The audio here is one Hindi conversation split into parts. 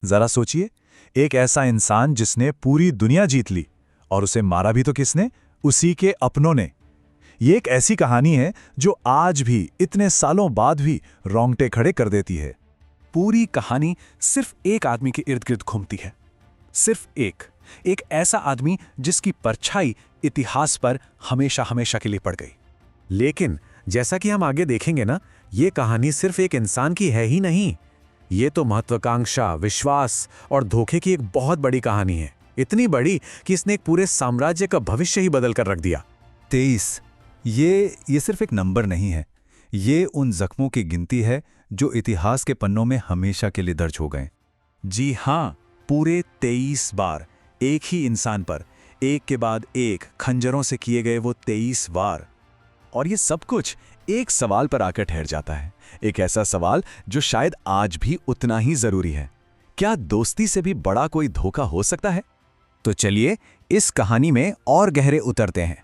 जरा सोचिए, एक ऐसा इंसान जिसने पूरी दुनिया जीत ली, और उसे मारा भी तो किसने? उसी के अपनों ने। ये एक ऐसी कहानी है जो आज भी, इतने सालों बाद भी रोंगटे खड़े कर देती है। पूरी कहानी सिर्फ एक आदमी के इर्द गिर्द घूमती है। सिर्फ एक ऐसा आदमी जिसकी परछाई इतिहास पर हमेशा हमेशा के लिए पड़ गई। लेकिन जैसा कि हम आगे देखेंगे ना, ये कहानी सिर्फ एक इंसान की है ही नहीं। ये तो महत्वाकांक्षा, विश्वास और धोखे की एक बहुत बड़ी कहानी है। इतनी बड़ी कि इसने एक पूरे साम्राज्य का भविष्य ही बदल कर रख दिया। 23 ये सिर्फ एक नंबर नहीं है। ये उन जख्मों की गिनती है जो इतिहास के पन्नों में हमेशा के लिए दर्ज हो गए। जी हां, पूरे 23 बार एक ही इंसान पर एक के बाद एक खंजरों से किए गए वो 23 वार। और ये सब कुछ एक सवाल पर आकर ठहर जाता है। एक ऐसा सवाल जो शायद आज भी उतना ही जरूरी है। क्या दोस्ती से भी बड़ा कोई धोखा हो सकता है? तो चलिए इस कहानी में और गहरे उतरते हैं।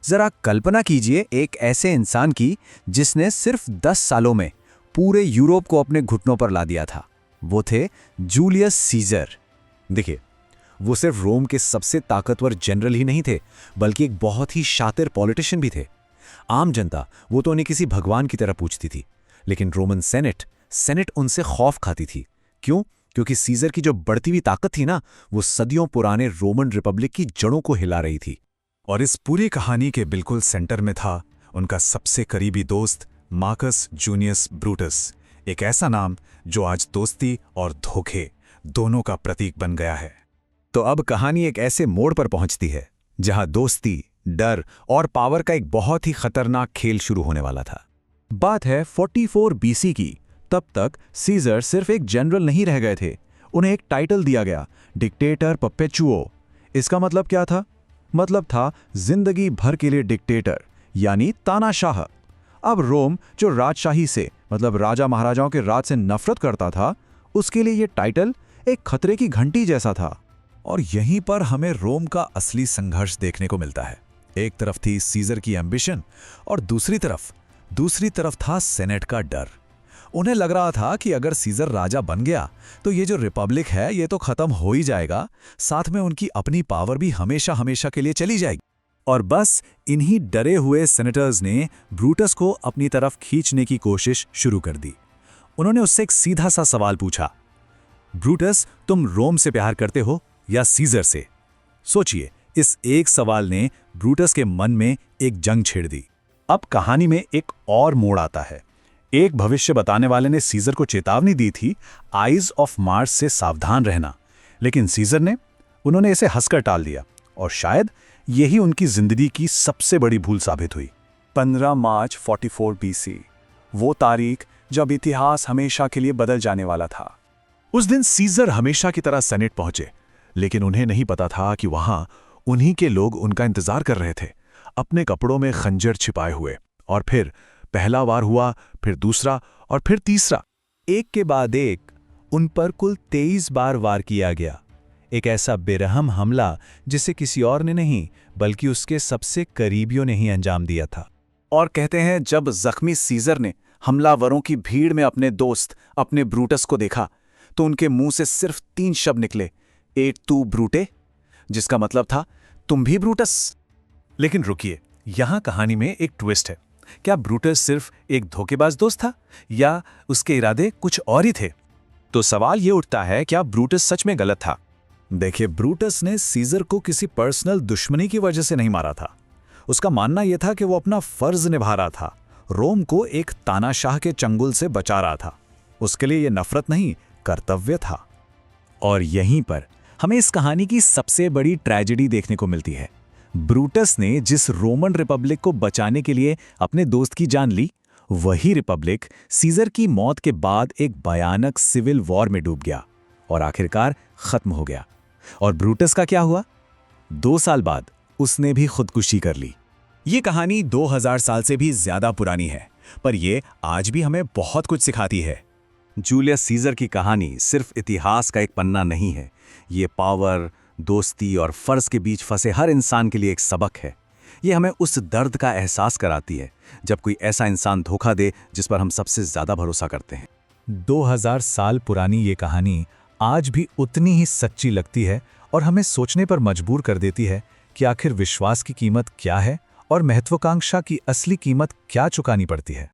जरा कल्पना कीजिए एक ऐसे इंसान की जिसने सिर्फ 10 सालों में पूरे यूरोप को अपने घुटनों पर ला दिया था। वो थे जूलियस सीजर। देखिए, वो सिर्फ रोम के सबसे ताकतवर जनरल ही नहीं थे, बल्कि एक बहुत ही शातिर पॉलिटिशियन भी थे। आम जनता वो तो उन्हें किसी भगवान की तरह पूछती थी, लेकिन रोमन सेनेट उनसे खौफ खाती थी। क्यों? क्योंकि सीजर की जो बढ़ती हुई ताकत थी ना, वो सदियों पुराने रोमन रिपब्लिक की जड़ों को हिला रही थी। और इस पूरी कहानी के बिल्कुल सेंटर में था उनका सबसे करीबी दोस्त मार्कस जूनियस ब्रूटस, एक ऐसा नाम जो आज दोस्ती और धोखे दोनों का प्रतीक बन गया है। तो अब कहानी एक ऐसे मोड़ पर पहुंचती है जहां दोस्ती, डर और पावर का एक बहुत ही खतरनाक खेल शुरू होने वाला था। बात है 44 BC की। तब तक सीजर सिर्फ एक जनरल नहीं रह गए थे, उन्हें एक टाइटल दिया गया, डिक्टेटर परपेचुओ। इसका मतलब क्या था? मतलब था जिंदगी भर के लिए डिक्टेटर, यानी तानाशाह। अब रोम जो राजशाही से, मतलब राजा महाराजाओं के राज से नफरत करता था, उसके लिए यह टाइटल एक खतरे की घंटी जैसा था। और यहीं पर हमें रोम का असली संघर्ष देखने को मिलता है। एक तरफ थी सीजर की एम्बिशन और दूसरी तरफ था सेनेट का डर। उन्हें लग रहा था कि अगर सीजर राजा बन गया तो ये जो रिपब्लिक है ये तो खत्म हो ही जाएगा, साथ में उनकी अपनी पावर भी हमेशा हमेशा के लिए चली जाएगी। और बस इन्हीं डरे हुए सेनेटर्स ने ब्रूटस को अपनी तरफ खींचने की कोशिश शुरू कर दी। उन्होंने उससे एक सीधा सा सवाल पूछा, ब्रूटस, तुम रोम से प्यार करते हो या सीजर से? सोचिए, इस एक सवाल ने ब्रूटस के मन में एक जंग छेड़ दी। अब कहानी में एक और मोड़ आता है। एक भविष्य बताने वाले ने सीजर को चेतावनी दी थी, आइज ऑफ मार्स से सावधान रहना, लेकिन सीजर ने उन्होंने इसे हंसकर टाल दिया। और शायद यही उनकी जिंदगी की सबसे बड़ी भूल साबित हुई। 15 मार्च 44 BC, वो तारीख जब इतिहास हमेशा के लिए बदल जाने वाला था। उस दिन सीजर हमेशा की तरह सेनेट पहुंचे, लेकिन उन्हें नहीं पता था कि वहां उन्हीं के लोग उनका इंतजार कर रहे थे, अपने कपड़ों में खंजर छिपाए हुए। और फिर पहला वार हुआ, फिर दूसरा और फिर तीसरा। एक के बाद एक उन पर कुल 23 बार वार किया गया। एक ऐसा बेरहम हमला जिसे किसी और ने नहीं, बल्कि उसके सबसे करीबियों ने ही अंजाम दिया था। और कहते हैं, जब जख्मी सीजर ने हमलावरों की भीड़ में अपने दोस्त, अपने ब्रूटस को देखा, तो उनके मुंह से सिर्फ 3 शब्द निकले, एट तू ब्रूटे, जिसका मतलब था तुम भी ब्रूटस। लेकिन रुकिए, यहां कहानी में एक ट्विस्ट है। क्या ब्रूटस सिर्फ एक धोखेबाज दोस्त था या उसके इरादे कुछ और ही थे? तो सवाल यह उठता है, क्या ब्रूटस सच में गलत था? देखिए, ब्रूटस ने सीजर को किसी पर्सनल दुश्मनी की वजह से नहीं मारा था। उसका मानना यह था कि वो अपना फर्ज निभा रहा था, रोम को एक तानाशाह के चंगुल से बचा रहा था। उसके लिए यह नफरत नहीं, कर्तव्य था। और यहीं पर हमें इस कहानी की सबसे बड़ी ट्रेजेडी देखने को मिलती है। ब्रूटस ने जिस रोमन रिपब्लिक को बचाने के लिए अपने दोस्त की जान ली, वही रिपब्लिक सीजर की मौत के बाद एक भयानक सिविल वॉर में डूब गया और आखिरकार खत्म हो गया। और ब्रूटस का क्या हुआ? 2 साल बाद उसने भी खुदकुशी कर ली। ये कहानी 2000 साल से भी ज्यादा पुरानी है, पर यह आज भी हमें बहुत कुछ सिखाती है। जूलियस सीजर की कहानी सिर्फ इतिहास का एक पन्ना नहीं है, ये पावर, दोस्ती और फर्ज के बीच फंसे हर इंसान के लिए एक सबक है। ये हमें उस दर्द का एहसास कराती है जब कोई ऐसा इंसान धोखा दे जिस पर हम सबसे ज्यादा भरोसा करते हैं। 2000 साल पुरानी ये कहानी आज भी उतनी ही सच्ची लगती है और हमें सोचने पर मजबूर कर देती है कि आखिर विश्वास की कीमत क्या है और महत्वाकांक्षा की असली कीमत क्या चुकानी पड़ती है।